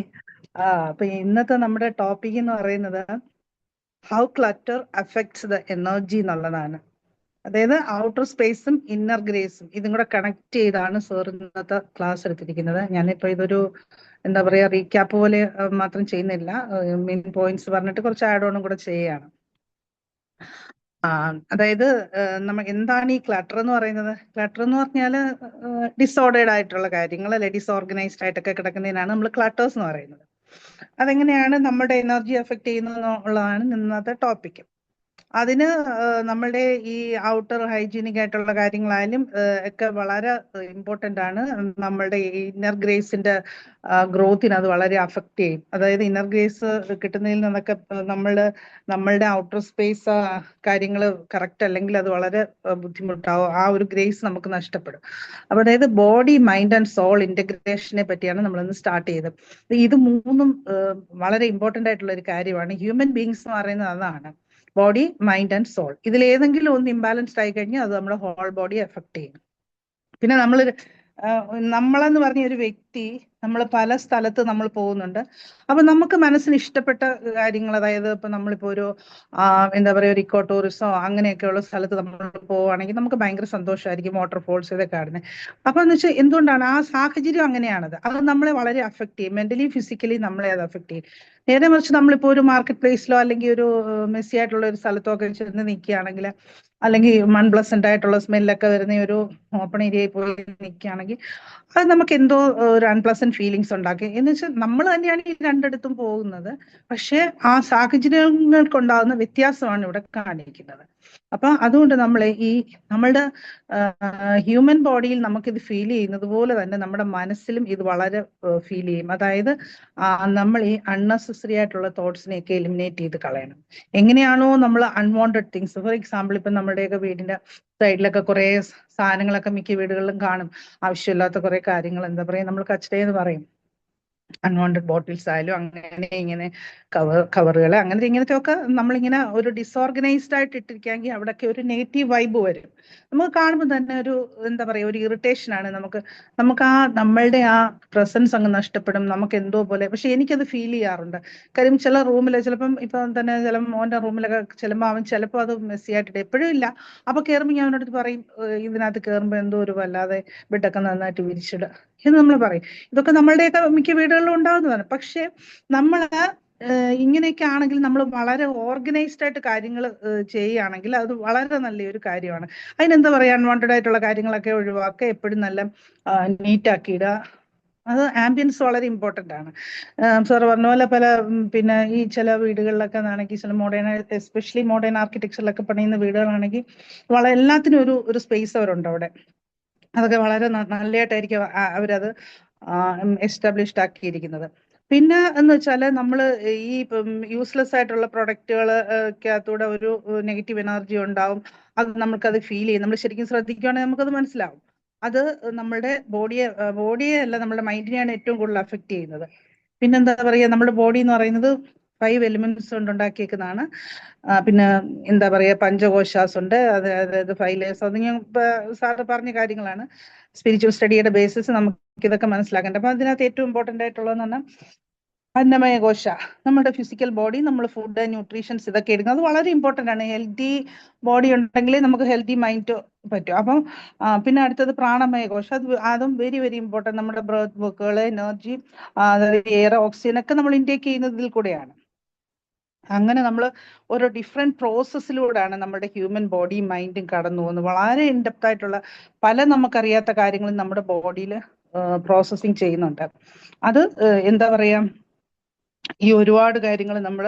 [SPEAKER 2] അപ്പൊ ഇന്നത്തെ നമ്മുടെ ടോപ്പിക് എന്ന് പറയുന്നത് ഹൗ ക്ലറ്റർ അഫക്ട്സ് ദ എനർജി എന്നുള്ളതാണ്. അതായത് ഔട്ടർ സ്പേസും ഇന്നർ ഗ്രേസും ഇതും കൂടെ കണക്ട് ചെയ്താണ് സാർ ഇന്നത്തെ ക്ലാസ് എടുത്തിരിക്കുന്നത്. ഞാനിപ്പോ ഇതൊരു എന്താ പറയാ റീക്യാപ്പ് പോലെ മാത്രം ചെയ്യുന്നില്ല, മെയിൻ പോയിന്റ്സ് പറഞ്ഞിട്ട് കുറച്ച് ആഡ് ഓണും കൂടെ ചെയ്യുകയാണ്. അതായത് എന്താണ് ഈ ക്ലട്ടർ എന്ന് പറയുന്നത്? ക്ലട്ടർ എന്ന് പറഞ്ഞാൽ ഡിസോർഡേഡ് ആയിട്ടുള്ള കാര്യങ്ങൾ, അല്ലെ ഡിസോർഗനൈസ്ഡ് ആയിട്ടൊക്കെ കിടക്കുന്നതിനാണ് നമ്മൾ ക്ലട്ടേഴ്സ് എന്ന് പറയുന്നത്. അതെങ്ങനെയാണ് നമ്മുടെ എനർജി എഫക്ട് ചെയ്യുന്നത് എന്നുള്ളതാണ് ഇന്നത്തെ ടോപ്പിക്. അതിന് നമ്മളുടെ ഈ ഔട്ടർ ഹൈജീനിക് ആയിട്ടുള്ള കാര്യങ്ങളായാലും ഒക്കെ വളരെ ഇമ്പോർട്ടൻ്റ് ആണ്. നമ്മളുടെ ഇന്നർ ഗ്രേസിന്റെ ഗ്രോത്തിന് അത് വളരെ അഫക്റ്റ് ചെയ്യും. അതായത് ഇന്നർ ഗ്രേസ് കിട്ടുന്നതിൽ നിന്നൊക്കെ നമ്മളുടെ ഔട്ടർ സ്പേസ് കാര്യങ്ങൾ കറക്റ്റ് അല്ലെങ്കിൽ അത് വളരെ ബുദ്ധിമുട്ടാവും. ആ ഒരു ഗ്രേസ് നമുക്ക് നഷ്ടപ്പെടും. അപ്പൊ അതായത് ബോഡി, മൈൻഡ് ആൻഡ് സോൾ ഇന്റഗ്രേഷനെ പറ്റിയാണ് നമ്മളിന്ന് സ്റ്റാർട്ട് ചെയ്തത്. ഇത് മൂന്നും വളരെ ഇമ്പോർട്ടൻ്റ് ആയിട്ടുള്ള ഒരു കാര്യമാണ്. ഹ്യൂമൻ ബീങ്സ് എന്ന് പറയുന്നത് അതാണ്, ബോഡി, മൈൻഡ് ആൻഡ് സോൾ. ഇതിൽ ഏതെങ്കിലും ഒന്ന് ഇംബാലൻസ്ഡ് ആയി കഴിഞ്ഞാൽ അത് നമ്മുടെ ഹോൾ ബോഡിയെ എഫക്ട് ചെയ്യും. പിന്നെ നമ്മളെന്ന് പറഞ്ഞ ഒരു വ്യക്തി, നമ്മൾ പല സ്ഥലത്ത് നമ്മൾ പോകുന്നുണ്ട്. അപ്പൊ നമുക്ക് മനസ്സിന് ഇഷ്ടപ്പെട്ട കാര്യങ്ങൾ, അതായത് ഇപ്പൊ നമ്മളിപ്പോ എന്താ പറയാ ഒരു ഇക്കോ ടൂറിസമോ അങ്ങനെയൊക്കെയുള്ള സ്ഥലത്ത് നമ്മൾ പോവുകയാണെങ്കിൽ നമുക്ക് ഭയങ്കര സന്തോഷമായിരിക്കും, വാട്ടർഫോൾസ് ഇതൊക്കെ കാണുന്നത്. അപ്പൊ എന്ന് വെച്ചാൽ എന്തുകൊണ്ടാണ്? ആ സാഹചര്യം അങ്ങനെയാണത്. അത് നമ്മളെ വളരെ അഫക്ട് ചെയ്യും, മെന്റലി ഫിസിക്കലി നമ്മളെ അത് അഫക്ട് ചെയ്യും. നേരെ മറിച്ച് നമ്മളിപ്പോ ഒരു മാർക്കറ്റ് പ്ലേസിലോ അല്ലെങ്കിൽ ഒരു മെസ്സി ആയിട്ടുള്ള ഒരു സ്ഥലത്തോ ഒക്കെ ചെന്ന് നിൽക്കുകയാണെങ്കിൽ, അല്ലെങ്കിൽ അൺപ്ലസന്റ് ആയിട്ടുള്ള സ്മെല്ലൊക്കെ വരുന്ന ഒരു ഓപ്പൺ ഏരിയയിൽ പോയി നിൽക്കുകയാണെങ്കിൽ അത് നമുക്ക് എന്തോ ഒരു അൺപ്ലസന്റ് ഫീലിങ്സ് ഉണ്ടാക്കി. എന്ന് വെച്ചാൽ നമ്മൾ തന്നെയാണ് ഈ രണ്ടിടത്തും പോകുന്നത്, പക്ഷെ ആ സാഹചര്യങ്ങൾക്കുണ്ടാകുന്ന വ്യത്യാസമാണ് ഇവിടെ കാണിക്കുന്നത്. അപ്പൊ അതുകൊണ്ട് നമ്മളുടെ ഹ്യൂമൻ ബോഡിയിൽ നമുക്കിത് ഫീൽ ചെയ്യുന്നത് പോലെ തന്നെ നമ്മുടെ മനസ്സിലും ഇത് വളരെ ഫീൽ ചെയ്യും. അതായത് നമ്മൾ ഈ അൺനെസസറി ആയിട്ടുള്ള തോട്ട്സിനെയൊക്കെ എലിമിനേറ്റ് ചെയ്ത് കളയണം. എങ്ങനെയാണോ നമ്മൾ അൺവാണ്ടഡ് തിങ്സ്, ഫോർ എക്സാമ്പിൾ ഇപ്പൊ നമ്മുടെയൊക്കെ വീടിന്റെ സൈഡിലൊക്കെ കുറെ സാധനങ്ങളൊക്കെ മിക്ക വീടുകളിലും കാണും, ആവശ്യമില്ലാത്ത കുറെ കാര്യങ്ങൾ, എന്താ പറയാ നമ്മൾ കച്ചറയെന്ന് പറയും, അൺവാണ്ടഡ് ബോട്ടിൽസ് ആയാലും അങ്ങനെ ഇങ്ങനെ കവറുകൾ അങ്ങനെ ഇങ്ങനത്തെ ഒക്കെ നമ്മളിങ്ങനെ ഒരു ഡിസോർഗനൈസ്ഡ് ആയിട്ട് ഇട്ടിരിക്കുകയെങ്കിൽ അവിടെയൊക്കെ ഒരു നെഗറ്റീവ് വൈബ് വരും. നമുക്ക് കാണുമ്പോൾ തന്നെ ഒരു എന്താ പറയാ ഒരു ഇറിറ്റേഷൻ ആണ്. നമുക്ക് നമ്മളുടെ ആ പ്രസൻസ് അങ്ങ് നഷ്ടപ്പെടും, നമുക്ക് എന്തോ പോലെ. പക്ഷെ എനിക്കത് ഫീൽ ചെയ്യാറുണ്ട്. കാര്യം ചില റൂമിൽ ചിലപ്പം ഇപ്പം തന്നെ ചില മോന്റെ റൂമിലൊക്കെ ചെല്ലുമ്പോൾ അവൻ ചിലപ്പോൾ അത് മെസ്സി ആയിട്ടിട്ട് എപ്പോഴും ഇല്ല. അപ്പൊ കയറുമ്പോൾ ഞാൻ അവനടുത്ത് പറയും, ഇതിനകത്ത് കയറുമ്പോൾ എന്തോ ഒരു വല്ലാതെ ബെഡൊക്കെ നന്നായിട്ട് വിരിച്ചിടുക എന്ന് നമ്മൾ പറയും. ഇതൊക്കെ നമ്മളുടെയൊക്കെ മിക്ക വീടുകളിലും ഉണ്ടാകുന്നതാണ്. പക്ഷെ ഇങ്ങനെയൊക്കെ ആണെങ്കിൽ നമ്മൾ വളരെ ഓർഗനൈസ്ഡ് ആയിട്ട് കാര്യങ്ങൾ ചെയ്യുകയാണെങ്കിൽ അത് വളരെ നല്ലൊരു കാര്യമാണ്. അതിനെന്താ പറയാ, അൺവാണ്ടഡ് ആയിട്ടുള്ള കാര്യങ്ങളൊക്കെ ഒഴിവാക്കുക, എപ്പോഴും നല്ല നീറ്റാക്കി ഇടുക. അത് ആംബിയൻസ് വളരെ ഇമ്പോർട്ടൻ്റ് ആണ്. സാർ പറഞ്ഞ പോലെ പിന്നെ ഈ ചില വീടുകളിലൊക്കെ ആണെങ്കിൽ ചില മോഡേൺ, എസ്പെഷ്യലി മോഡേൺ ആർക്കിടെക്ചറിലൊക്കെ പണിയുന്ന വീടുകളാണെങ്കിൽ എല്ലാത്തിനും ഒരു സ്പേസ് അവരുണ്ട് അവിടെ. അതൊക്കെ വളരെ നല്ലതായിട്ടായിരിക്കും അവരത് എസ്റ്റാബ്ലിഷ്ഡ് ആക്കിയിരിക്കുന്നത്. പിന്നെ എന്ന് വെച്ചാൽ നമ്മൾ ഈ യൂസ്ലെസ് ആയിട്ടുള്ള പ്രൊഡക്റ്റുകൾക്കകത്തൂടെ ഒരു നെഗറ്റീവ് എനർജി ഉണ്ടാവും. അത് നമുക്കത് ഫീൽ ചെയ്യും. നമ്മൾ ശരിക്കും ശ്രദ്ധിക്കുകയാണെങ്കിൽ നമുക്കത് മനസ്സിലാവും. അത് നമ്മുടെ ബോഡിയെ അല്ല, നമ്മുടെ മൈൻഡിനെയാണ് ഏറ്റവും കൂടുതൽ അഫക്ട് ചെയ്യുന്നത്. പിന്നെന്താ പറയുക, നമ്മുടെ ബോഡി എന്ന് പറയുന്നത് 5 എലിമെന്റ്സ് കൊണ്ട് ഉണ്ടാക്കിയേക്കുന്നതാണ്. പിന്നെ എന്താ പറയുക, പഞ്ചകോശാസ് ഉണ്ട്, അതായത് 5 ലേയേഴ്സ്. അത് ഞാൻ സാറ് പറഞ്ഞ കാര്യങ്ങളാണ്. സ്പിരിച്വൽ സ്റ്റഡിയുടെ ബേസിസ് നമുക്ക് ഇതൊക്കെ മനസ്സിലാക്കേണ്ടത്. അപ്പൊ അതിനകത്ത് ഏറ്റവും ഇമ്പോർട്ടൻ്റ് ആയിട്ടുള്ളതെന്ന് പറഞ്ഞാൽ അന്നമയ കോശ, നമ്മുടെ ഫിസിക്കൽ ബോഡി, നമ്മൾ ഫുഡ് ന്യൂട്രീഷൻസ് ഇതൊക്കെ എടുക്കുന്നത് അത് വളരെ ഇമ്പോർട്ടൻ്റ് ആണ്. ഹെൽത്തി ബോഡി ഉണ്ടെങ്കിലേ നമുക്ക് ഹെൽത്തി മൈൻഡ് പറ്റും. അപ്പം പിന്നെ അടുത്തത് പ്രാണമയ കോശം, അതും വെരി വെരി ഇമ്പോർട്ടൻ്റ്. നമ്മുടെ ബ്രത്ത് വർക്കുകൾ, എനർജി, അതായത് എയർ, ഓക്സിജൻ ഒക്കെ നമ്മൾ ഇൻടേക്ക് ചെയ്യുന്നതിൽ കൂടെയാണ്. അങ്ങനെ നമ്മൾ ഓരോ ഡിഫറെന്റ് പ്രോസസ്സിലൂടെയാണ് നമ്മുടെ ഹ്യൂമൻ ബോഡിയും മൈൻഡും കടന്നു പോകുന്നത്. വളരെ ഇൻഡെപ്ത് ആയിട്ടുള്ള പല നമുക്കറിയാത്ത കാര്യങ്ങളും നമ്മുടെ ബോഡിയിൽ പ്രോസസ്സിങ് ചെയ്യുന്നുണ്ട്. അത് എന്താ പറയാ, ഈ ഒരുപാട് കാര്യങ്ങൾ നമ്മൾ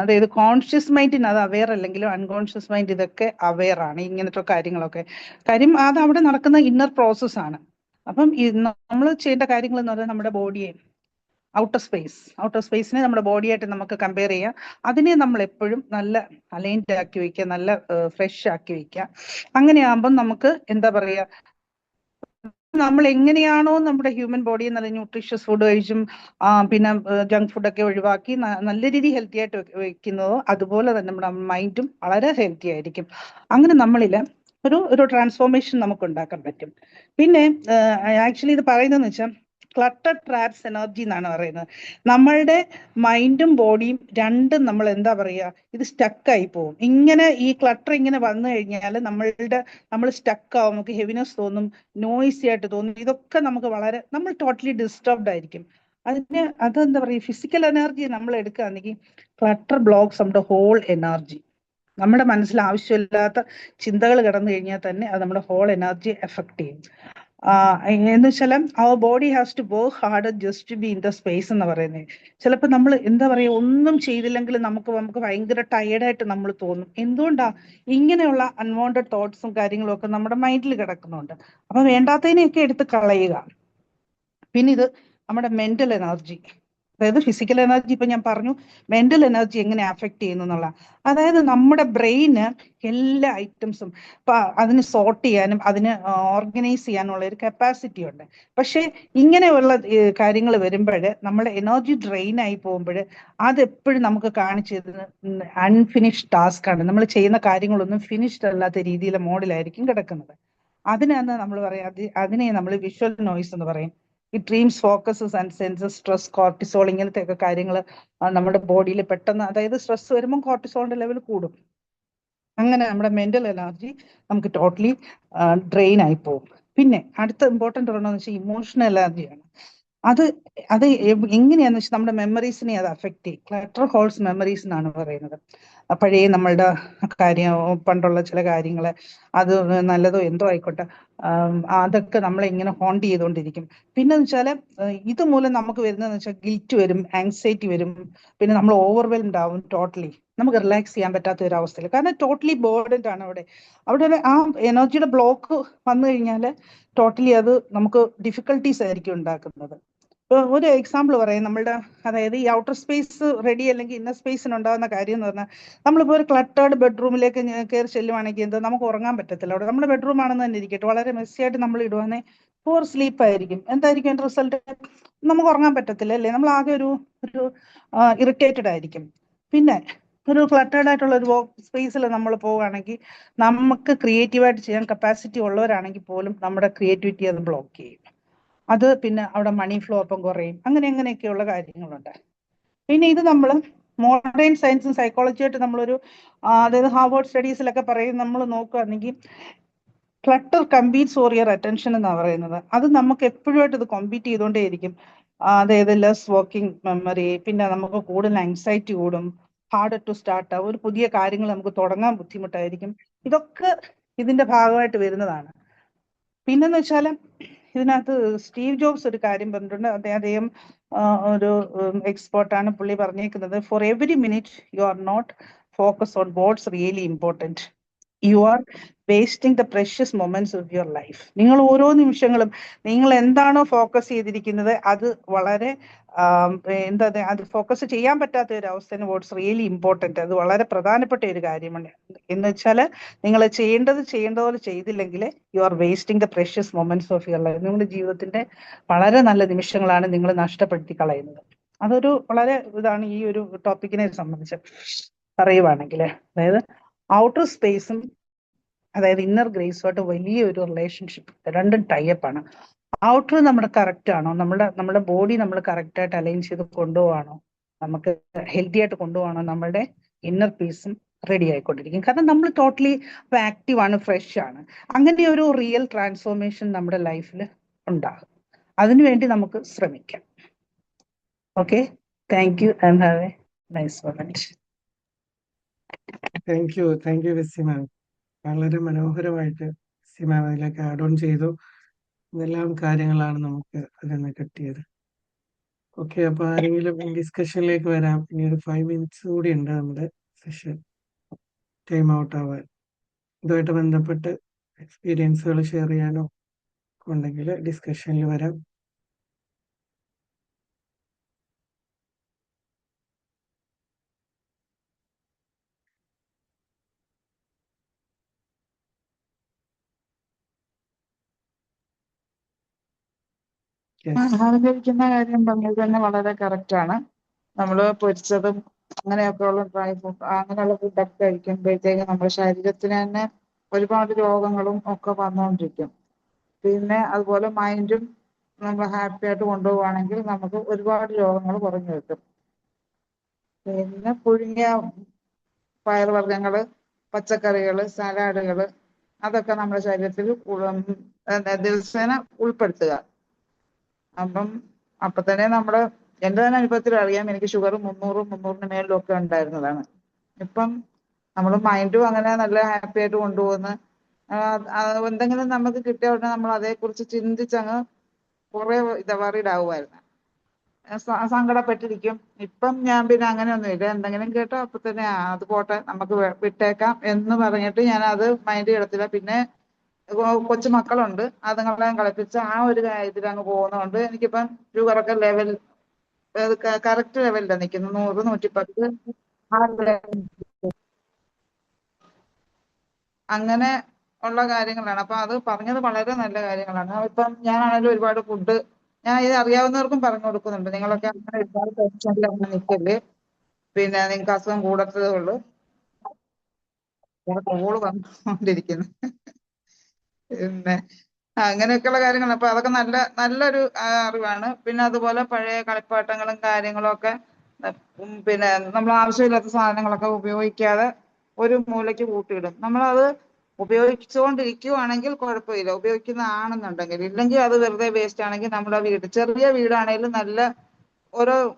[SPEAKER 2] അതായത് കോൺഷ്യസ് മൈൻഡിന് അത് അവെയർ അല്ലെങ്കിലും അൺകോൺഷ്യസ് മൈൻഡ് ഇതൊക്കെ അവെയർ ആണ് ഇങ്ങനത്തെ കാര്യങ്ങളൊക്കെ. കാര്യം അത് അവിടെ നടക്കുന്ന ഇന്നർ പ്രോസസ് ആണ്. അപ്പം നമ്മൾ ചെയ്യേണ്ട കാര്യങ്ങൾ എന്ന് പറഞ്ഞാൽ നമ്മുടെ ബോഡിയെ ഔട്ടർ സ്പേസിനെ നമ്മുടെ ബോഡിയായിട്ട് നമുക്ക് കമ്പയർ ചെയ്യാം. അതിനെ നമ്മൾ എപ്പോഴും നല്ല അലൈൻഡ് ആക്കി വെക്കുക, നല്ല ഫ്രഷ് ആക്കി വെക്കുക. അങ്ങനെയാകുമ്പം നമുക്ക് എന്താ പറയാ, നമ്മൾ എങ്ങനെയാണോ നമ്മുടെ ഹ്യൂമൻ ബോഡിയെ നല്ല ന്യൂട്രീഷ്യസ് ഫുഡ് കഴിച്ചും പിന്നെ ജങ്ക് ഫുഡൊക്കെ ഒഴിവാക്കി നല്ല രീതിയിൽ ഹെൽത്തി ആയിട്ട് വെക്കുന്നതോ അതുപോലെ തന്നെ നമ്മുടെ മൈൻഡും വളരെ ഹെൽത്തി ആയിരിക്കും. അങ്ങനെ നമ്മളിൽ ഒരു ട്രാൻസ്ഫോർമേഷൻ നമുക്ക് ഉണ്ടാക്കാൻ പറ്റും. പിന്നെ ആക്ച്വലി ഇത് പറയുന്നതെന്ന് വെച്ചാൽ ക്ലട്ടർ ട്രാപ്സ് എനർജി എന്നാണ് പറയുന്നത്. നമ്മളുടെ മൈൻഡും ബോഡിയും രണ്ടും നമ്മൾ എന്താ പറയുക, ഇത് സ്റ്റക്കായി പോകും. ഇങ്ങനെ ഈ ക്ലട്ടർ ഇങ്ങനെ വന്നു കഴിഞ്ഞാൽ നമ്മൾ സ്റ്റക്കാവും, നമുക്ക് ഹെവിനെസ് തോന്നും, നോയ്സി ആയിട്ട് തോന്നും. ഇതൊക്കെ നമുക്ക് നമ്മൾ ടോട്ടലി ഡിസ്റ്റർബ്ഡ് ആയിരിക്കും. അതെന്താ പറയുക, ഫിസിക്കൽ എനർജി നമ്മൾ എടുക്കുകയാണെങ്കിൽ ക്ലട്ടർ ബ്ലോക്സ് നമ്മുടെ ഹോൾ എനർജി. നമ്മുടെ മനസ്സിൽ ആവശ്യമില്ലാത്ത ചിന്തകൾ കിടന്നു കഴിഞ്ഞാൽ തന്നെ അത് നമ്മുടെ ഹോൾ എനർജി എഫക്ട് ചെയ്യും. എന്ന് വെച്ചാൽ അവർ body has to work harder just to be in the space എന്ന് പറയുന്നത്. ചിലപ്പോൾ നമ്മൾ എന്താ പറയുക, ഒന്നും ചെയ്തില്ലെങ്കിൽ നമുക്ക് ഭയങ്കര ടയേർഡായിട്ട് നമ്മൾ തോന്നും. എന്തുകൊണ്ടാ? ഇങ്ങനെയുള്ള അൺവാണ്ടഡ് തോട്ട്സും കാര്യങ്ങളും ഒക്കെ നമ്മുടെ മൈൻഡിൽ കിടക്കുന്നുണ്ട്. അപ്പൊ വേണ്ടാത്തതിനെയൊക്കെ എടുത്ത് കളയുക. പിന്നെ ഇത് നമ്മുടെ മെന്റൽ എനർജി, അതായത് ഫിസിക്കൽ എനർജി ഇപ്പൊ ഞാൻ പറഞ്ഞു, മെന്റൽ എനർജി എങ്ങനെ അഫക്ട് ചെയ്യുന്നു എന്നുള്ള. അതായത് നമ്മുടെ ബ്രെയിന് എല്ലാ ഐറ്റംസും അതിന് സോർട്ട് ചെയ്യാനും അതിന് ഓർഗനൈസ് ചെയ്യാനുള്ള ഒരു കപ്പാസിറ്റി ഉണ്ട്. പക്ഷെ ഇങ്ങനെയുള്ള കാര്യങ്ങൾ വരുമ്പോൾ നമ്മുടെ എനർജി ഡ്രെയിൻ ആയി പോകുമ്പോൾ അതെപ്പോഴും നമുക്ക് കാണിച്ചു തരുന്നത് അൺഫിനിഷ്ഡ് ടാസ്ക് ആണ്. നമ്മൾ ചെയ്യുന്ന കാര്യങ്ങളൊന്നും ഫിനിഷ്ഡ് അല്ലാത്ത രീതിയിലെ മോഡിലായിരിക്കും കിടക്കുന്നത്. അതിനാണ് നമ്മൾ പറയാം, അതിനെ നമ്മൾ വിഷ്വൽ നോയ്സ് എന്ന് പറയും. ഈ dreams, focuses and census, stress, cortisol, ഇങ്ങനത്തെ ഒക്കെ കാര്യങ്ങൾ നമ്മുടെ ബോഡിയിൽ പെട്ടെന്ന്, അതായത് സ്ട്രെസ് വരുമ്പോൾ കോർട്ടിസോളിന്റെ ലെവൽ കൂടും. അങ്ങനെ നമ്മുടെ മെന്റൽ എനർജി നമുക്ക് ടോട്ടലി ഡ്രെയിൻ ആയി പോകും. പിന്നെ അടുത്ത ഇമ്പോർട്ടൻ്റ് പറയണമെന്ന് വെച്ചാൽ ഇമോഷണൽ എനർജിയാണ്. അത് എങ്ങനെയാന്ന് വെച്ചാൽ നമ്മുടെ മെമ്മറീസിനെ അത് അഫക്ട് ചെയ്യും. ക്ലട്ടർ ഹോൾസ് മെമ്മറീസ് എന്നാണ് പറയുന്നത്. പഴയ നമ്മളുടെ കാര്യം, പണ്ടുള്ള ചില കാര്യങ്ങൾ, അത് നല്ലതോ എന്തോ ആയിക്കോട്ടെ, അതൊക്കെ നമ്മളെ ഇങ്ങനെ ഹോണ്ട് ചെയ്തുകൊണ്ടിരിക്കും. പിന്നെ എന്ന് വെച്ചാൽ ഇതുമൂലം നമുക്ക് വരുന്നതെന്ന് വെച്ചാൽ ഗിൽറ്റ് വരും, ആങ്സൈറ്റി വരും, പിന്നെ നമ്മൾ ഓവർവെൽംഡ് ആവും, ടോട്ടലി നമുക്ക് റിലാക്സ് ചെയ്യാൻ പറ്റാത്ത ഒരു അവസ്ഥയിൽ. കാരണം ടോട്ടലി ബേർഡൻഡ് ആണ് അവിടെ ആ എനർജിയുടെ ബ്ലോക്ക് വന്നു കഴിഞ്ഞാൽ ടോട്ടലി അത് നമുക്ക് ഡിഫിക്കൽട്ടീസ് ആയിരിക്കും ഉണ്ടാക്കുന്നത്. ഒരു എക്സാമ്പിൾ പറയാം, നമ്മളുടെ അതായത് ഈ ഔട്ടർ സ്പേസ് റെഡി അല്ലെങ്കിൽ ഇന്നർ സ്പേസിന് ഉണ്ടാകുന്ന കാര്യം എന്ന് പറഞ്ഞാൽ, നമ്മളിപ്പോൾ ഒരു ക്ലട്ടേർഡ് ബെഡ്റൂമിലേക്ക് കയറി ചെല്ലുവാണെങ്കിൽ എന്താ, നമുക്ക് ഉറങ്ങാൻ പറ്റത്തില്ല. അവിടെ നമ്മുടെ ബെഡ്റൂം ആണെന്ന് തന്നെ ഇരിക്കട്ടെ, വളരെ മെസ്സിയായിട്ട് നമ്മൾ ഇടുവാണെങ്കിൽ പൂർ സ്ലീപ്പ് ആയിരിക്കും. എന്തായിരിക്കും അതിന്റെ റിസൾട്ട്? നമുക്ക് ഉറങ്ങാൻ പറ്റത്തില്ല അല്ലേ, നമ്മൾ ആകെ ഒരു ഇറിറ്റേറ്റഡ് ആയിരിക്കും. പിന്നെ ഒരു ക്ലട്ടേർഡ് ആയിട്ടുള്ള ഒരു വർക്ക് സ്പേസിൽ നമ്മൾ പോവുകയാണെങ്കിൽ നമുക്ക് ക്രിയേറ്റീവായിട്ട് ചെയ്യാൻ കപ്പാസിറ്റി ഉള്ളവരാണെങ്കിൽ പോലും നമ്മുടെ ക്രിയേറ്റിവിറ്റി അത് ബ്ലോക്ക് ചെയ്യും. അത് പിന്നെ അവിടെ മണി ഫ്ലോ അപ്പം കുറയും. അങ്ങനെയൊക്കെയുള്ള കാര്യങ്ങളുണ്ട്. പിന്നെ ഇത് നമ്മൾ മോഡേൺ സയൻസും സൈക്കോളജിയായിട്ട് നമ്മളൊരു അതായത് ഹാർവേർഡ് സ്റ്റഡീസിലൊക്കെ പറയും, നമ്മൾ നോക്കുകയാണെങ്കിൽ clutter competes for your attention എന്നാണ് പറയുന്നത്. അത് നമുക്ക് എപ്പോഴുമായിട്ട് ഇത് കോമ്പീറ്റ് ചെയ്തുകൊണ്ടേയിരിക്കും. അതായത് ലെസ് വർക്കിംഗ് മെമ്മറി, പിന്നെ നമുക്ക് കൂടുതൽ ആങ്സൈറ്റി കൂടും, ഹാർഡർ ടു സ്റ്റാർട്ട്, ഒരു പുതിയ കാര്യങ്ങൾ നമുക്ക് തുടങ്ങാൻ ബുദ്ധിമുട്ടായിരിക്കും. ഇതൊക്കെ ഇതിന്റെ ഭാഗമായിട്ട് വരുന്നതാണ്. പിന്നെന്ന് വെച്ചാൽ ഇതിനകത്ത് സ്റ്റീവ് ജോബ്സ് ഒരു കാര്യം പറഞ്ഞിട്ടുണ്ട്. അദ്ദേഹം ഒരു എക്സ്പേർട്ടാണ്. പുള്ളി പറഞ്ഞേക്കുന്നത്, for every minute you are not focus on what's really important, you are wasting the precious moments of your life. നിങ്ങൾ ഓരോ നിമിഷങ്ങളും നിങ്ങൾ എന്താണോ ഫോക്കസ് ചെയ്തിരിക്കുന്നത് അത് വളരെ അത് ഫോക്കസ് ചെയ്യാൻ പറ്റാത്ത ഒരു അവസ്ഥയാണ് വാട്ട്സ് റിയലി ഇമ്പോർട്ടൻറ്റ്. അത് വളരെ പ്രധാനപ്പെട്ട ഒരു കാര്യമാണ്. എന്ന് വെച്ചാൽ നിങ്ങൾ ചെയ്യേണ്ടതുപോലെ ചെയ്തില്ലെങ്കിൽ U are wasting the precious moments of your life. നിങ്ങളുടെ ജീവിതത്തിന്റെ വളരെ നല്ല നിമിഷങ്ങളാണ് നിങ്ങൾ നഷ്ടപ്പെടുത്തി കളയുന്നത്. അതൊരു വളരെ ഇതാണ് ഈ ഒരു ടോപ്പിക്കിനെ സംബന്ധിച്ച് പറയുവാണെങ്കിൽ. അതായത് ഔട്ടർ സ്പേസും അതായത് ഇന്നർ ഗ്രേസുമായിട്ട് വലിയൊരു റിലേഷൻഷിപ്പ്, രണ്ടും ടൈപ്പ് ആണ്. ഔട്ടർ നമ്മുടെ കറക്റ്റ് ആണോ, നമ്മുടെ ബോഡി നമ്മൾ കറക്റ്റ് ആയിട്ട് അലൈൻ ചെയ്ത് കൊണ്ടുപോവാണോ, നമുക്ക് ഹെൽത്തി ആയിട്ട് കൊണ്ടുപോകണോ, നമ്മുടെ ഇന്നർ പീസും റെഡി ആയിക്കൊണ്ടിരിക്കും. കാരണം നമ്മൾ ടോട്ടലി ആക്റ്റീവ് ആണ്, ഫ്രഷ് ആണ്. അങ്ങനെ ഒരു റിയൽ ട്രാൻസ്ഫോർമേഷൻ നമ്മുടെ ലൈഫിൽ ഉണ്ടാകും. അതിനുവേണ്ടി നമുക്ക് ശ്രമിക്കാം. Okay, thank you and have a nice moment.
[SPEAKER 1] Thank you VC ma'am. വളരെ മനോഹരമായിട്ട് വിസി മാം അതിലേക്ക് ആഡ് ഓൺ ചെയ്തു. ഇതെല്ലാം കാര്യങ്ങളാണ് നമുക്ക് അതിൽ നിന്ന് കിട്ടിയത്. ഓക്കെ, അപ്പൊ ആരെങ്കിലും ഡിസ്കഷനിലേക്ക് വരാം. ഇനി ഒരു 5 മിനിറ്റ്സ് കൂടി ഉണ്ട് നമ്മുടെ സെഷൻ ടൈം ഔട്ട് ആവാൻ. ഇതുമായിട്ട് ബന്ധപ്പെട്ട് എക്സ്പീരിയൻസുകൾ ഷെയർ ചെയ്യാനോ ഉണ്ടെങ്കിൽ ഡിസ്കഷനിൽ വരാം.
[SPEAKER 3] ആഹാരം കഴിക്കുന്ന കാര്യം പറഞ്ഞത് തന്നെ വളരെ കറക്റ്റ് ആണ്. നമ്മൾ പൊരിച്ചതും അങ്ങനെയൊക്കെ ഉള്ള ഡ്രൈ ഫുഡ് അങ്ങനെയുള്ള ഫുഡൊക്കെ കഴിക്കുമ്പോഴത്തേക്ക് നമ്മുടെ ശരീരത്തിന് തന്നെ ഒരുപാട് രോഗങ്ങളും ഒക്കെ വന്നുകൊണ്ടിരിക്കും. പിന്നെ അതുപോലെ മൈൻഡും നമ്മൾ ഹാപ്പി ആയിട്ട് കൊണ്ടുപോവുകയാണെങ്കിൽ നമുക്ക് ഒരുപാട് രോഗങ്ങൾ കുറഞ്ഞു കിട്ടും. പിന്നെ പുഴുങ്ങിയ പയർവർഗ്ഗങ്ങള്, പച്ചക്കറികള്, സലാഡുകള് അതൊക്കെ നമ്മുടെ ശരീരത്തിൽ ദിവസേന ഉൾപ്പെടുത്തുക. അപ്പൊ തന്നെ എന്റെ തന്നെ അനുഭവത്തിൽ അറിയാം, എനിക്ക് ഷുഗർ 300-300-ന് മേളിലും ഒക്കെ ഉണ്ടായിരുന്നതാണ്. ഇപ്പം നമ്മൾ മൈൻഡും അങ്ങനെ നല്ല ഹാപ്പി ആയിട്ട് കൊണ്ടുപോകുന്ന എന്തെങ്കിലും നമുക്ക് കിട്ടിയ ഉടനെ നമ്മൾ അതേക്കുറിച്ച് ചിന്തിച്ചങ്ങ് കുറെ വറീഡാവുമായിരുന്നു, സങ്കടപ്പെട്ടിരിക്കും. ഇപ്പം ഞാൻ പിന്നെ അങ്ങനെയൊന്നുമില്ല. എന്തെങ്കിലും കേട്ടോ അപ്പൊ തന്നെ അത് പോട്ടെ, നമുക്ക് വിട്ടേക്കാം എന്ന് പറഞ്ഞിട്ട് ഞാൻ അത് മൈൻഡ് ചെയ്യത്തില്ല. പിന്നെ കൊച്ചു മക്കളുണ്ട്, അതുങ്ങളെല്ലാം കളിപ്പിച്ച് ആ ഒരു ഇതിൽ അങ്ങ് പോകുന്നതുകൊണ്ട് എനിക്കിപ്പം ഷുഗറൊക്കെ ലെവൽ കറക്റ്റ് ലെവലിലാണ് നിൽക്കുന്നത്. 100-110 അങ്ങനെ ഉള്ള കാര്യങ്ങളാണ്. അപ്പൊ അത് പറഞ്ഞത് വളരെ നല്ല കാര്യങ്ങളാണ്. ഇപ്പം ഞാനാണെങ്കിലും ഒരുപാട് ഫുഡ് ഞാൻ ഇത് അറിയാവുന്നവർക്കും പറഞ്ഞു കൊടുക്കുന്നുണ്ട്. നിങ്ങളൊക്കെ അങ്ങനെ ഒരുപാട് ടെൻഷനിൽ അങ്ങനെ നിൽക്കല്ലേ, പിന്നെ നിങ്ങൾക്ക് അസുഖം കൂടത്തതേ ഉള്ളൂ. കോള് വന്നുകൊണ്ടിരിക്കുന്നു. പിന്നെ അങ്ങനെയൊക്കെയുള്ള കാര്യങ്ങൾ. അപ്പൊ അതൊക്കെ നല്ലൊരു അറിവാണ്. പിന്നെ അതുപോലെ പഴയ കളിപ്പാട്ടങ്ങളും കാര്യങ്ങളും ഒക്കെ പിന്നെ നമ്മൾ ആവശ്യമില്ലാത്ത സാധനങ്ങളൊക്കെ ഉപയോഗിക്കാതെ ഒരു മൂലയ്ക്ക് കൂട്ടിയിടും. നമ്മളത് ഉപയോഗിച്ചുകൊണ്ടിരിക്കുവാണെങ്കിൽ കുഴപ്പമില്ല, ഉപയോഗിക്കുന്നതാണെന്നുണ്ടെങ്കിൽ. ഇല്ലെങ്കിൽ അത് വെറുതെ വേസ്റ്റ് ആണെങ്കിൽ നമ്മുടെ വീട്, ചെറിയ വീടാണെങ്കിലും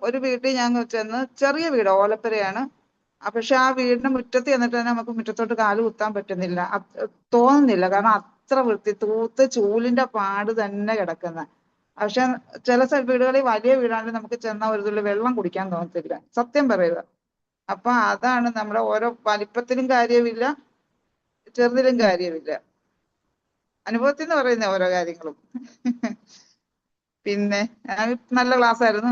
[SPEAKER 3] ഒരു വീട്ടിൽ ഞാൻ ചെന്ന്, ചെറിയ വീട് ഓലപ്പുരയാണ്, പക്ഷെ ആ വീടിന്റെ മുറ്റത്ത് ചെന്നിട്ട് തന്നെ നമുക്ക് മുറ്റത്തോട്ട് കാല് കുത്താൻ പറ്റുന്നില്ല, തോന്നുന്നില്ല. കാരണം അത്ര വൃത്തി, തൂത്ത് ചൂലിന്റെ പാട് തന്നെ കിടക്കുന്ന. പക്ഷെ ചില വീടുകളിൽ വലിയ വീടാണെങ്കിൽ നമുക്ക് ചെന്നാൽ ഒരു തുള്ളി വെള്ളം കുടിക്കാൻ തോന്നത്തില്ല, സത്യം പറയുക. അപ്പൊ അതാണ് നമ്മുടെ ഓരോ വലിപ്പത്തിലും കാര്യമില്ല, ചെറുതിലും കാര്യമില്ല. അനുഭവത്തിൽ നിന്ന് പറയുന്ന ഓരോ കാര്യങ്ങളും. പിന്നെ നല്ല ക്ലാസ് ആയിരുന്നു.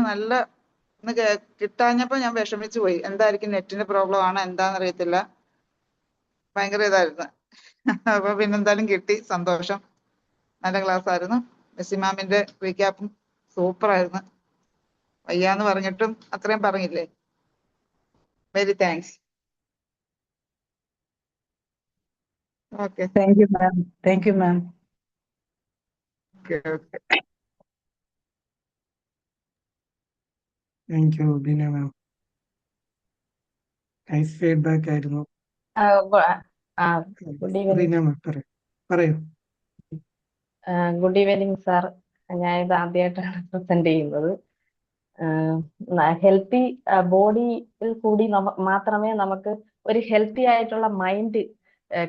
[SPEAKER 3] ഇന്ന് കിട്ടാഞ്ഞപ്പോ ഞാൻ വിഷമിച്ചു പോയി. എന്തായിരിക്കും നെറ്റിന്റെ പ്രോബ്ലം ആണ് എന്താണെന്നറിയത്തില്ല, ഭയങ്കര ഇതായിരുന്നു. അപ്പൊ പിന്നെന്തായാലും കിട്ടി, സന്തോഷം. നല്ല ക്ലാസ് ആയിരുന്നു. മെസ്സി മാമിന്റെ റീക്യാപ്പും സൂപ്പർ ആയിരുന്നു. വയ്യാന്ന് പറഞ്ഞിട്ടും അത്രയും പറഞ്ഞില്ലേ. Very thanks. Okay,
[SPEAKER 2] thank you ma'am. Thank you ma'am.
[SPEAKER 3] Okay.
[SPEAKER 1] Thank you Beena ma'am. Nice feedback ആയിരുന്നു.
[SPEAKER 4] Good evening.
[SPEAKER 1] റീന മാം പറയൂ.
[SPEAKER 4] Good evening sir. ഞാൻ ഇത് ആദ്യമായിട്ടാണ് പ്രസന്റ് ചെയ്യുന്നത്. ഹെൽത്തി ബോഡിയിൽ കൂടി മാത്രമേ നമുക്ക് ഒരു ഹെൽത്തി ആയിട്ടുള്ള മൈൻഡ്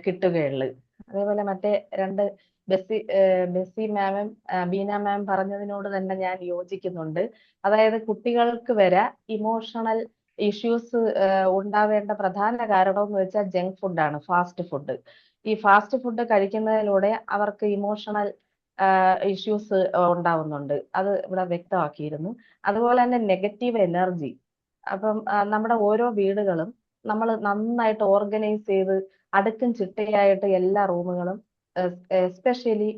[SPEAKER 4] കിട്ടുകയുള്ളു. അതേപോലെ മറ്റേ രണ്ട് ബെസ്സി മാമും ബീന മാം പറഞ്ഞതിനോട് തന്നെ ഞാൻ യോജിക്കുന്നുണ്ട്. അതായത് കുട്ടികൾക്ക് വരെ ഇമോഷണൽ ഇഷ്യൂസ് ഉണ്ടാവേണ്ട പ്രധാന കാരണം എന്ന് വെച്ചാൽ ജങ്ക് ഫുഡാണ്, ഫാസ്റ്റ് ഫുഡ്. ഈ ഫാസ്റ്റ് ഫുഡ് കഴിക്കുന്നതിലൂടെ അവർക്ക് ഇമോഷണൽ ഇഷ്യൂസ് ഉണ്ടാവുന്നുണ്ട്. അത് ഇവിടെ വ്യക്തമാക്കിയിരുന്നു. അതുപോലെ തന്നെ നെഗറ്റീവ് എനർജി. അപ്പം നമ്മുടെ ഓരോ വീടുകളും നമ്മൾ നന്നായിട്ട് ഓർഗനൈസ് ചെയ്ത് അടുക്കും ചിട്ടയായിട്ട് എല്ലാ റൂമുകളും, എസ്പെഷ്യലി